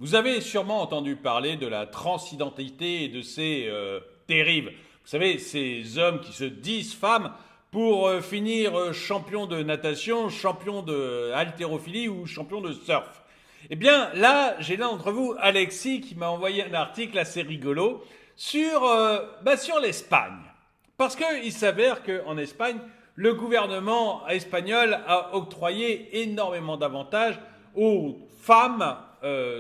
Vous avez sûrement entendu parler de la transidentité et de ses dérives. Vous savez, ces hommes qui se disent femmes pour finir champion de natation, champion de haltérophilie ou champion de surf. Eh bien, là, j'ai l'un d'entre vous, Alexis, qui m'a envoyé un article assez rigolo sur l'Espagne. Parce qu'il s'avère qu'en Espagne, le gouvernement espagnol a octroyé énormément d'avantages aux femmes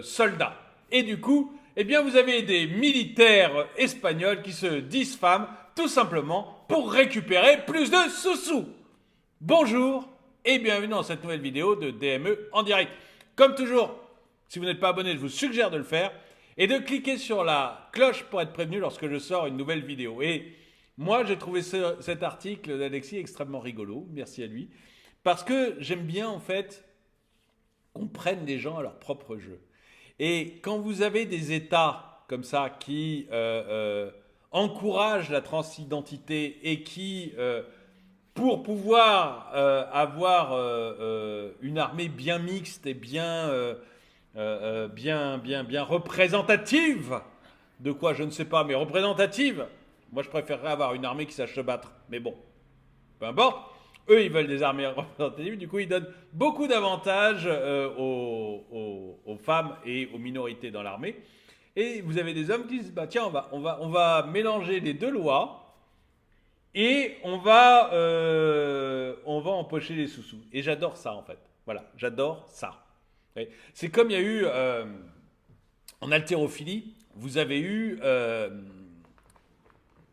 soldats. Et du coup, eh bien, vous avez des militaires espagnols qui se disent femmes, tout simplement pour récupérer plus de sous-sous. Bonjour et bienvenue dans cette nouvelle vidéo de DME en direct. Comme toujours, si vous n'êtes pas abonné, je vous suggère de le faire et de cliquer sur la cloche pour être prévenu lorsque je sors une nouvelle vidéo. Et moi, j'ai trouvé cet article d'Alexis extrêmement rigolo, merci à lui, parce que j'aime bien en fait qu'on prenne les gens à leur propre jeu. Et quand vous avez des États comme ça qui encouragent la transidentité et qui, pour pouvoir avoir une armée bien mixte et bien représentative, de quoi je ne sais pas, mais représentative, moi je préférerais avoir une armée qui sache se battre. Mais bon, peu importe. Eux, ils veulent des armées représentatives. Du coup, ils donnent beaucoup d'avantages aux femmes et aux minorités dans l'armée. Et vous avez des hommes qui disent, bah tiens, on va mélanger les deux lois et on va empocher les sous-sous. Et j'adore ça, en fait. Voilà, j'adore ça. C'est comme il y a eu en haltérophilie, vous avez eu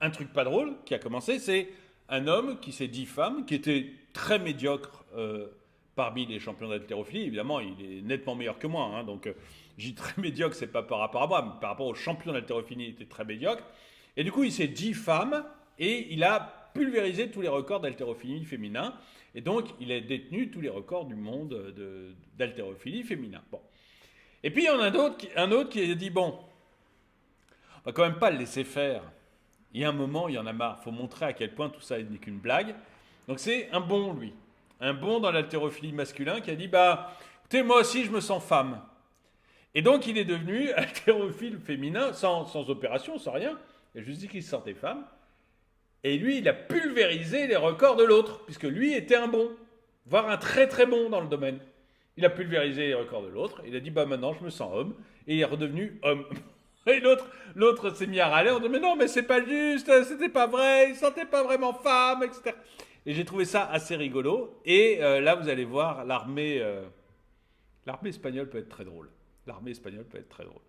un truc pas drôle qui a commencé, c'est un homme qui s'est dit femme, qui était très médiocre parmi les champions d'haltérophilie. Évidemment, il est nettement meilleur que moi. Hein, donc, j'ai dit très médiocre, c'est pas par rapport à moi, mais par rapport aux champions d'haltérophilie, il était très médiocre. Et du coup, il s'est dit femme et il a pulvérisé tous les records d'haltérophilie féminin. Et donc, il a détenu tous les records du monde d'haltérophilie féminin. Bon. Et puis, il y en a un autre qui a dit bon, on va quand même pas le laisser faire. Il y a un moment, il y en a marre. Il faut montrer à quel point tout ça n'est qu'une blague. Donc c'est un bon, lui. Un bon dans l'haltérophilie masculin qui a dit, bah, écoutez, moi aussi, je me sens femme. Et donc, il est devenu haltérophile féminin, sans opération, sans rien. Il a juste dit qu'il se sentait femme. Et lui, il a pulvérisé les records de l'autre, puisque lui était un bon, voire un très très bon dans le domaine. Il a pulvérisé les records de l'autre. Il a dit, bah maintenant, je me sens homme. Et il est redevenu homme. Et l'autre s'est mis à râler en disant mais non mais c'est pas juste, c'était pas vrai, il ne sentait pas vraiment femme, etc. Et j'ai trouvé ça assez rigolo. Et là vous allez voir l'armée espagnole peut être très drôle. L'armée espagnole peut être très drôle.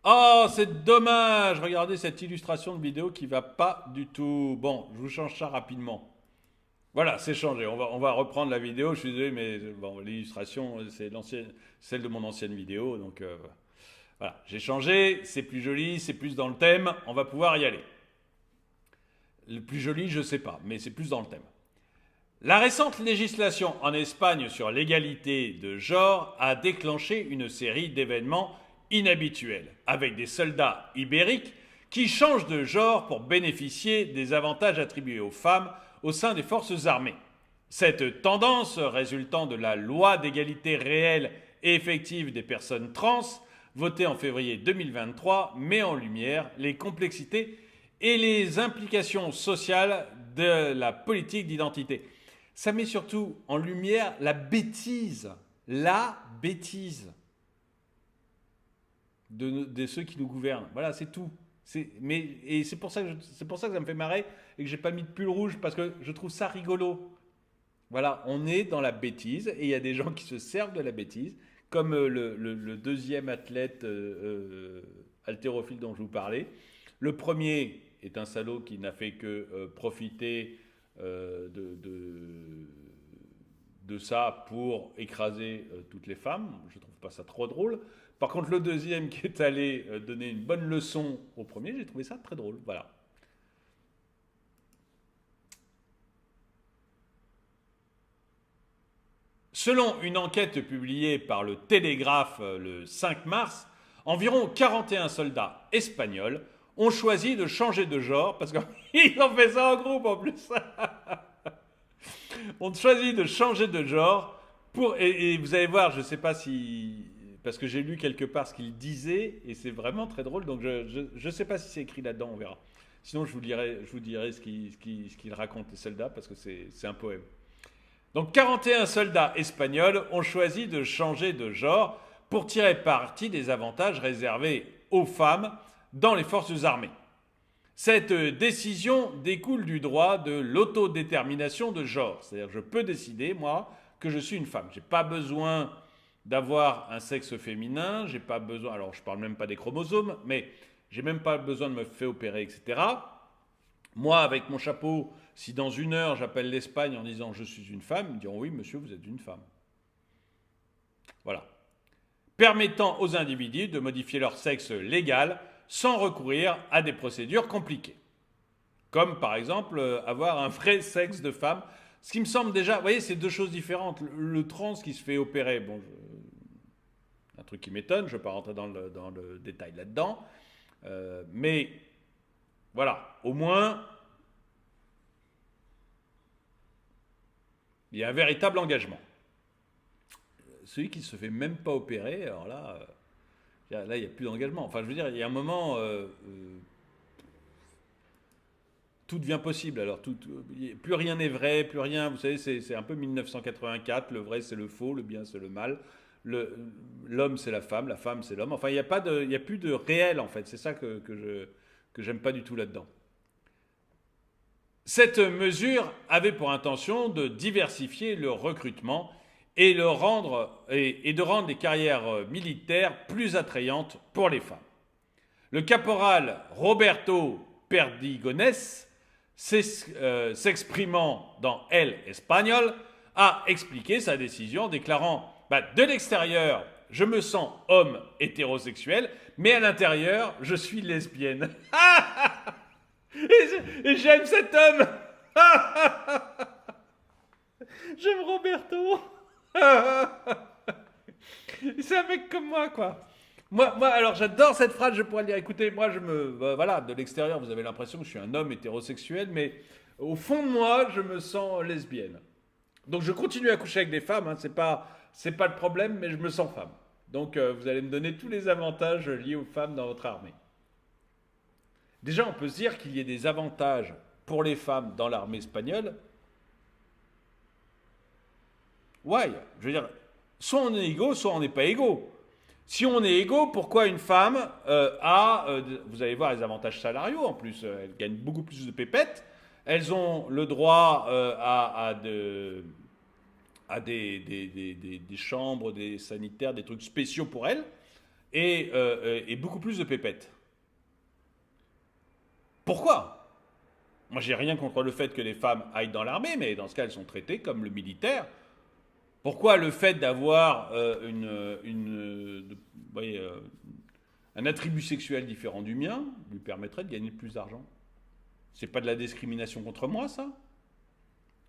Oh c'est dommage, regardez cette illustration de vidéo qui va pas du tout. Bon, je vous change ça rapidement. Voilà, c'est changé. On va reprendre la vidéo. Je suis désolé, mais bon, l'illustration, c'est celle de mon ancienne vidéo. Donc, voilà, j'ai changé, c'est plus joli, c'est plus dans le thème, on va pouvoir y aller. Le plus joli, je ne sais pas, mais c'est plus dans le thème. La récente législation en Espagne sur l'égalité de genre a déclenché une série d'événements inhabituels, avec des soldats ibériques qui changent de genre pour bénéficier des avantages attribués aux femmes au sein des forces armées. Cette tendance, résultant de la loi d'égalité réelle et effective des personnes trans, votée en février 2023, met en lumière les complexités et les implications sociales de la politique d'identité. Ça met surtout en lumière la bêtise de ceux qui nous gouvernent. Voilà, c'est tout. Et c'est pour ça que ça me fait marrer et que j'ai pas mis de pull rouge parce que je trouve ça rigolo. Voilà, on est dans la bêtise et il y a des gens qui se servent de la bêtise, comme le deuxième athlète haltérophile dont je vous parlais. Le premier est un salaud qui n'a fait que profiter de ça pour écraser toutes les femmes. Je ne trouve pas ça trop drôle. Par contre, le deuxième qui est allé donner une bonne leçon au premier, j'ai trouvé ça très drôle. Voilà. Selon une enquête publiée par le Télégraphe le 5 mars, environ 41 soldats espagnols ont choisi de changer de genre, parce qu'ils ont fait ça en groupe en plus, ont choisi de changer de genre, et vous allez voir, je ne sais pas si parce que j'ai lu quelque part ce qu'il disait, et c'est vraiment très drôle, donc je ne sais pas si c'est écrit là-dedans, on verra. Sinon, je vous dirai ce qu'il raconte, les soldats, parce que c'est un poème. Donc 41 soldats espagnols ont choisi de changer de genre pour tirer parti des avantages réservés aux femmes dans les forces armées. Cette décision découle du droit de l'autodétermination de genre. C'est-à-dire que je peux décider, moi, que je suis une femme. Je n'ai pas besoin d'avoir un sexe féminin, j'ai pas besoin, alors je ne parle même pas des chromosomes, mais j'ai même pas besoin de me faire opérer, etc. Moi, avec mon chapeau, si dans 1 heure j'appelle l'Espagne en disant je suis une femme, ils me diront oui, monsieur, vous êtes une femme. Voilà. Permettant aux individus de modifier leur sexe légal sans recourir à des procédures compliquées. Comme par exemple avoir un vrai sexe de femme. Ce qui me semble déjà, vous voyez, c'est deux choses différentes. Le trans qui se fait opérer, bon, un truc qui m'étonne, je ne vais pas rentrer dans le détail là-dedans. Mais voilà, au moins, il y a un véritable engagement. Celui qui ne se fait même pas opérer, alors là, il n'y a plus d'engagement. Enfin, je veux dire, il y a un moment, tout devient possible. Alors, plus rien n'est vrai, plus rien. Vous savez, c'est un peu 1984. Le vrai, c'est le faux, le bien, c'est le mal. L'homme, c'est la femme c'est l'homme. Enfin, il n'y a plus de réel, en fait. C'est ça que j'aime pas du tout là-dedans. Cette mesure avait pour intention de diversifier le recrutement et de rendre les carrières militaires plus attrayantes pour les femmes. Le caporal Roberto Perdigones, s'exprimant dans El Espagnol, a expliqué sa décision, déclarant de l'extérieur, je me sens homme hétérosexuel, mais à l'intérieur, je suis lesbienne. Et j'aime cet homme. J'aime Roberto. C'est un mec comme moi, quoi. Moi, alors j'adore cette phrase, je pourrais le dire. Écoutez, moi, voilà, de l'extérieur, vous avez l'impression que je suis un homme hétérosexuel, mais au fond de moi, je me sens lesbienne. Donc je continue à coucher avec des femmes, hein, c'est pas le problème, mais je me sens femme. Donc vous allez me donner tous les avantages liés aux femmes dans votre armée. Déjà, on peut se dire qu'il y ait des avantages pour les femmes dans l'armée espagnole. Ouais, je veux dire, soit on est égaux, soit on n'est pas égaux. Si on est égaux, pourquoi une femme vous allez voir les avantages salariaux en plus, elles gagnent beaucoup plus de pépettes, elles ont le droit à des chambres, des sanitaires, des trucs spéciaux pour elles, et beaucoup plus de pépettes. Pourquoi ? Moi, j'ai rien contre le fait que les femmes aillent dans l'armée, mais dans ce cas, elles sont traitées comme le militaire. Pourquoi le fait d'avoir un attribut sexuel différent du mien lui permettrait de gagner plus d'argent ? C'est pas de la discrimination contre moi, ça ?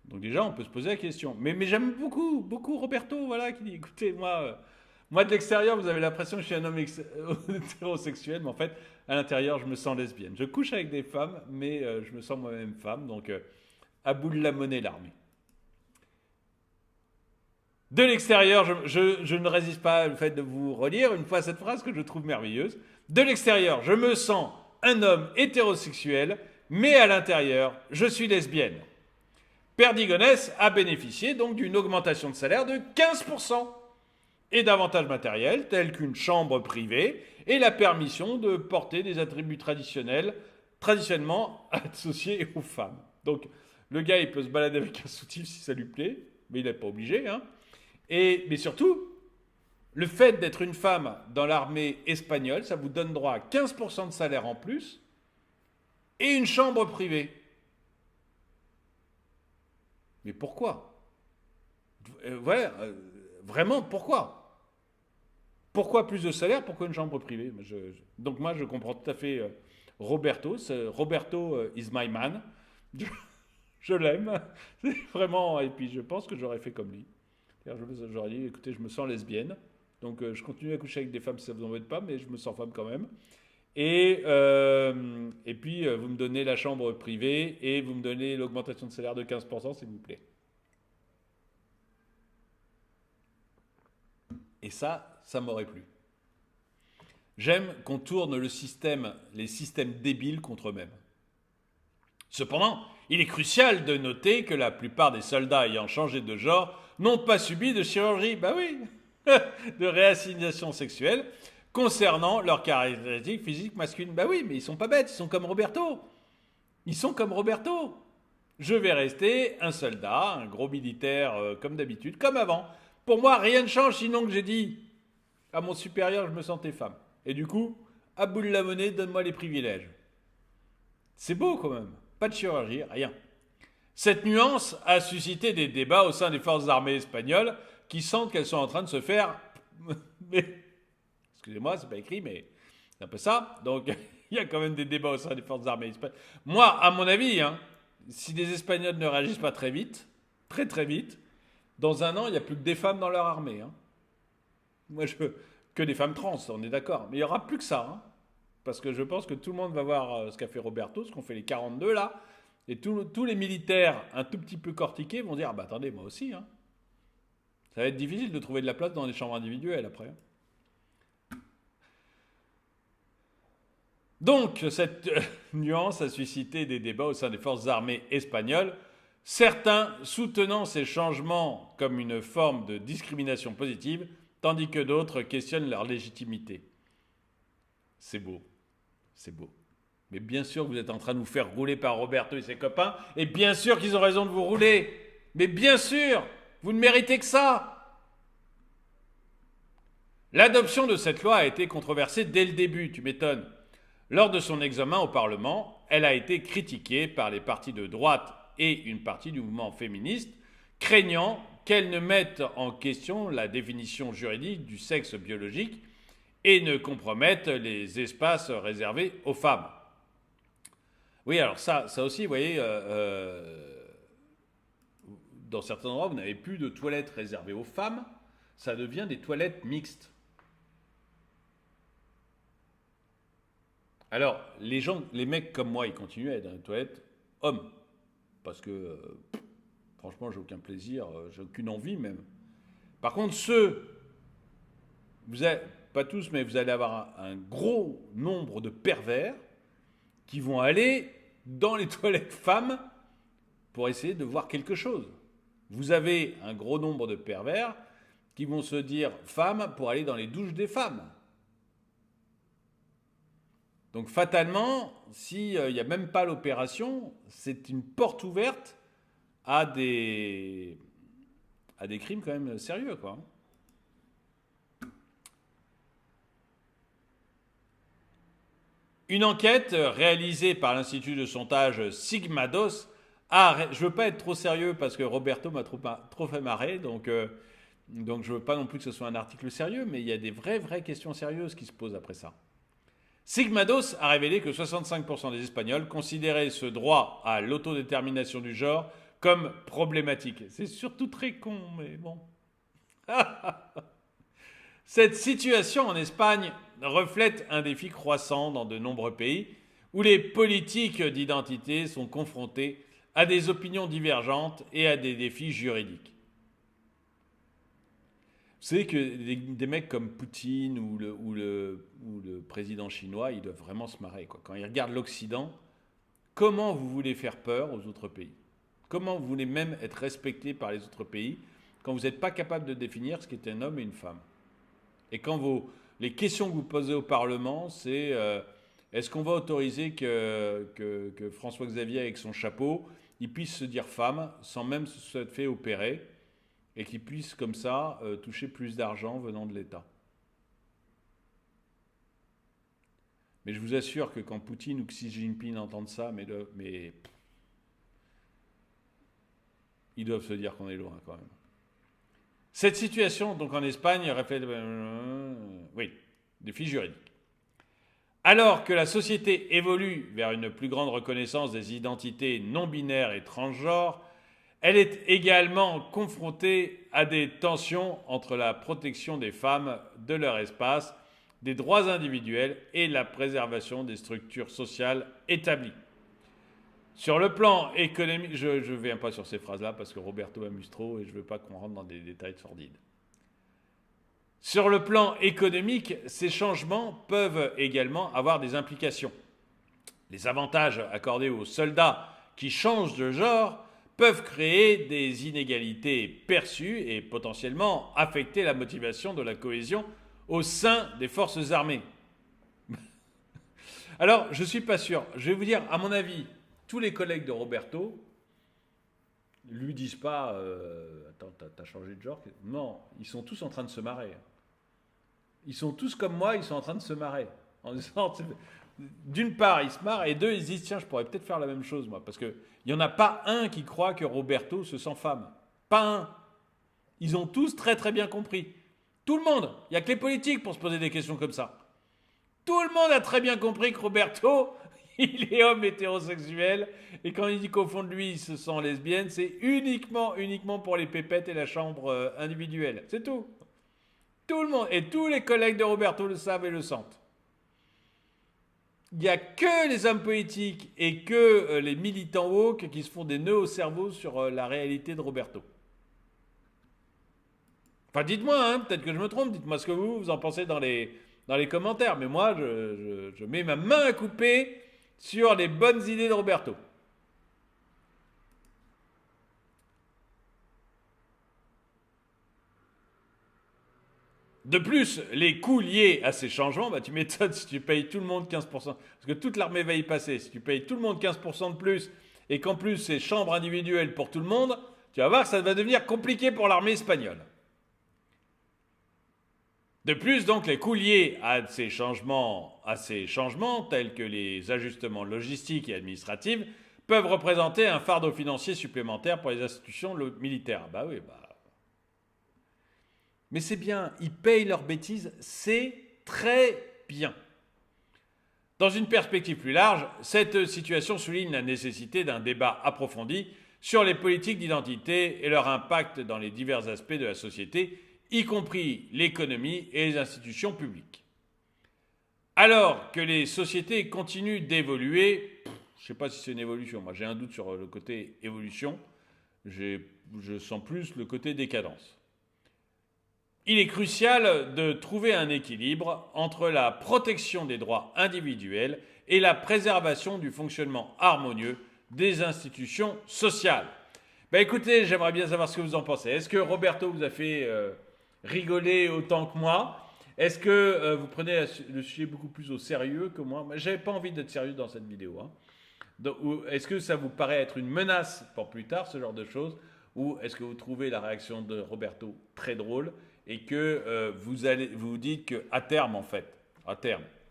Donc déjà, on peut se poser la question. Mais j'aime beaucoup Roberto, voilà, qui dit, écoutez, moi de l'extérieur, vous avez l'impression que je suis un homme hétérosexuel, mais en fait, à l'intérieur, je me sens lesbienne. Je couche avec des femmes, mais je me sens moi-même femme, donc à bout de la monnaie, l'armée. De l'extérieur, je ne résiste pas au fait de vous relire une fois cette phrase que je trouve merveilleuse. De l'extérieur, je me sens un homme hétérosexuel, mais à l'intérieur, je suis lesbienne. Perdigones a bénéficié donc d'une augmentation de salaire de 15% et d'avantages matériels tels qu'une chambre privée et la permission de porter des attributs traditionnellement associés aux femmes. Donc le gars, il peut se balader avec un soutif si ça lui plaît, mais il n'est pas obligé, hein. Mais surtout, le fait d'être une femme dans l'armée espagnole, ça vous donne droit à 15% de salaire en plus et une chambre privée. Mais pourquoi ? Vraiment, pourquoi ? Pourquoi plus de salaire ? Pourquoi une chambre privée ? Donc moi, je comprends tout à fait Roberto. Roberto is my man. Je l'aime. C'est vraiment... Et puis je pense que j'aurais fait comme lui. J'aurais dit, écoutez, je me sens lesbienne. Donc je continue à coucher avec des femmes si ça ne vous embête pas, mais je me sens femme quand même. Et puis, vous me donnez la chambre privée et vous me donnez l'augmentation de salaire de 15%, s'il vous plaît. Et ça, ça m'aurait plu. J'aime qu'on tourne les systèmes débiles contre eux-mêmes. Cependant, il est crucial de noter que la plupart des soldats ayant changé de genre n'ont pas subi de chirurgie, de réassignation sexuelle concernant leurs caractéristiques physiques masculines. Mais ils sont pas bêtes, ils sont comme Roberto. Je vais rester un soldat, un gros militaire comme d'habitude, comme avant. Pour moi, rien ne change, sinon que j'ai dit à mon supérieur, je me sentais femme. Et du coup, à bout de la monnaie, donne-moi les privilèges. C'est beau quand même. Pas de chirurgie, rien. Cette nuance a suscité des débats au sein des forces armées espagnoles qui sentent qu'elles sont en train de se faire... Excusez-moi, c'est pas écrit, mais c'est un peu ça. Donc, il y a quand même des débats au sein des forces armées espagnoles. Moi, à mon avis, si les Espagnols ne réagissent pas très vite, très très vite, dans un an, il n'y a plus que des femmes dans leur armée. Moi, je veux que des femmes trans, on est d'accord. Mais il n'y aura plus que ça. Parce que je pense que tout le monde va voir ce qu'a fait Roberto, ce qu'ont fait les 42 là. Et tous les militaires un tout petit peu cortiqués vont dire attendez, moi aussi. Ça va être difficile de trouver de la place dans les chambres individuelles après. Donc, cette nuance a suscité des débats au sein des forces armées espagnoles, certains soutenant ces changements comme une forme de discrimination positive, tandis que d'autres questionnent leur légitimité. C'est beau. Mais bien sûr que vous êtes en train de vous faire rouler par Roberto et ses copains, et bien sûr qu'ils ont raison de vous rouler. Mais bien sûr, vous ne méritez que ça. L'adoption de cette loi a été controversée dès le début, tu m'étonnes. Lors de son examen au Parlement, elle a été critiquée par les partis de droite et une partie du mouvement féministe, craignant qu'elle ne mette en question la définition juridique du sexe biologique et ne compromette les espaces réservés aux femmes. Oui, alors ça aussi, vous voyez, dans certains endroits, vous n'avez plus de toilettes réservées aux femmes, ça devient des toilettes mixtes. Alors, les mecs comme moi, ils continuent à être dans les toilettes hommes. Parce que, franchement, j'ai aucun plaisir, j'ai aucune envie même. Par contre, pas tous, mais vous allez avoir un gros nombre de pervers qui vont aller dans les toilettes femmes pour essayer de voir quelque chose. Vous avez un gros nombre de pervers qui vont se dire femmes pour aller dans les douches des femmes. Donc fatalement, s'il n'y a même pas l'opération, c'est une porte ouverte à des crimes quand même sérieux, quoi. Une enquête réalisée par l'institut de sondage Sigmados je ne veux pas être trop sérieux parce que Roberto m'a trop fait marrer, donc je ne veux pas non plus que ce soit un article sérieux, mais il y a des vraies questions sérieuses qui se posent après ça. Sigmados a révélé que 65% des Espagnols considéraient ce droit à l'autodétermination du genre comme problématique. C'est surtout très con, mais bon. Cette situation en Espagne reflète un défi croissant dans de nombreux pays où les politiques d'identité sont confrontées à des opinions divergentes et à des défis juridiques. Vous savez que des mecs comme Poutine ou le président chinois, ils doivent vraiment se marrer, quoi. Quand ils regardent l'Occident, comment vous voulez faire peur aux autres pays? Comment vous voulez même être respecté par les autres pays quand vous n'êtes pas capable de définir ce qu'est un homme et une femme? Et quand les questions que vous posez au Parlement, c'est est-ce qu'on va autoriser que François Xavier, avec son chapeau, il puisse se dire femme sans même se faire opérer et qu'il puisse comme ça toucher plus d'argent venant de l'État? Mais je vous assure que quand Poutine ou Xi Jinping entendent ça, mais ils doivent se dire qu'on est loin quand même. Cette situation, donc en Espagne, reflète défi juridique. Alors que la société évolue vers une plus grande reconnaissance des identités non binaires et transgenres, elle est également confrontée à des tensions entre la protection des femmes, de leur espace, des droits individuels et la préservation des structures sociales établies. Sur le plan économique, je ne viens pas sur ces phrases-là parce que Roberto m'amuse trop et je ne veux pas qu'on rentre dans des détails sordides. Sur le plan économique, ces changements peuvent également avoir des implications. Les avantages accordés aux soldats qui changent de genre peuvent créer des inégalités perçues et potentiellement affecter la motivation de la cohésion au sein des forces armées. Alors, je ne suis pas sûr. Je vais vous dire, à mon avis, tous les collègues de Roberto ne lui disent pas attends, t'as changé de genre? Non, ils sont tous en train de se marrer. Ils sont tous comme moi, ils sont en train de se marrer. En disant, d'une part, ils se marrent, et deux, ils se disent tiens, je pourrais peut-être faire la même chose, moi. Parce qu'il n'y en a pas un qui croit que Roberto se sent femme. Pas un. Ils ont tous très très bien compris. Tout le monde. Il n'y a que les politiques pour se poser des questions comme ça. Tout le monde a très bien compris que Roberto, il est homme hétérosexuel, et quand il dit qu'au fond de lui, il se sent lesbienne, c'est uniquement pour les pépettes et la chambre individuelle. C'est tout. Tout le monde, et tous les collègues de Roberto le savent et le sentent. Il n'y a que les hommes politiques et que les militants woke qui se font des nœuds au cerveau sur la réalité de Roberto. Enfin, dites-moi, hein, peut-être que je me trompe, dites-moi ce que vous en pensez dans les commentaires. Mais moi, je mets ma main à couper sur les bonnes idées de Roberto. De plus, les coûts liés à ces changements, tu m'étonnes si tu payes tout le monde 15%. Parce que toute l'armée va y passer. Si tu payes tout le monde 15% de plus et qu'en plus c'est chambre individuelle pour tout le monde, tu vas voir que ça va devenir compliqué pour l'armée espagnole. De plus, donc, les coûts liés à ces changements, tels que les ajustements logistiques et administratifs, peuvent représenter un fardeau financier supplémentaire pour les institutions militaires. Bah oui, Mais c'est bien, ils payent leurs bêtises, c'est très bien. Dans une perspective plus large, cette situation souligne la nécessité d'un débat approfondi sur les politiques d'identité et leur impact dans les divers aspects de la société, y compris l'économie et les institutions publiques. Alors que les sociétés continuent d'évoluer, je ne sais pas si c'est une évolution, moi j'ai un doute sur le côté évolution, je sens plus le côté décadence. Il est crucial de trouver un équilibre entre la protection des droits individuels et la préservation du fonctionnement harmonieux des institutions sociales. Écoutez, j'aimerais bien savoir ce que vous en pensez. Est-ce que Roberto vous a fait rigoler autant que moi? Est-ce que vous prenez le sujet beaucoup plus au sérieux que moi? J'avais pas envie d'être sérieux dans cette vidéo. Est-ce que ça vous paraît être une menace pour plus tard, ce genre de choses? Ou est-ce que vous trouvez la réaction de Roberto très drôle et que vous vous dites qu'à terme,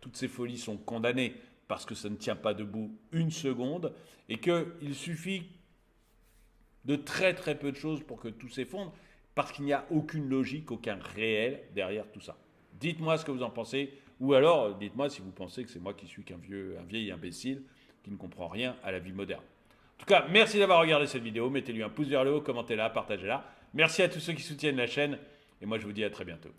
toutes ces folies sont condamnées parce que ça ne tient pas debout une seconde et qu'il suffit de très très peu de choses pour que tout s'effondre parce qu'il n'y a aucune logique, aucun réel derrière tout ça. Dites-moi ce que vous en pensez ou alors dites-moi si vous pensez que c'est moi qui suis un vieil imbécile qui ne comprend rien à la vie moderne. En tout cas, merci d'avoir regardé cette vidéo. Mettez-lui un pouce vers le haut, commentez-la, partagez-la. Merci à tous ceux qui soutiennent la chaîne. Et moi, je vous dis à très bientôt.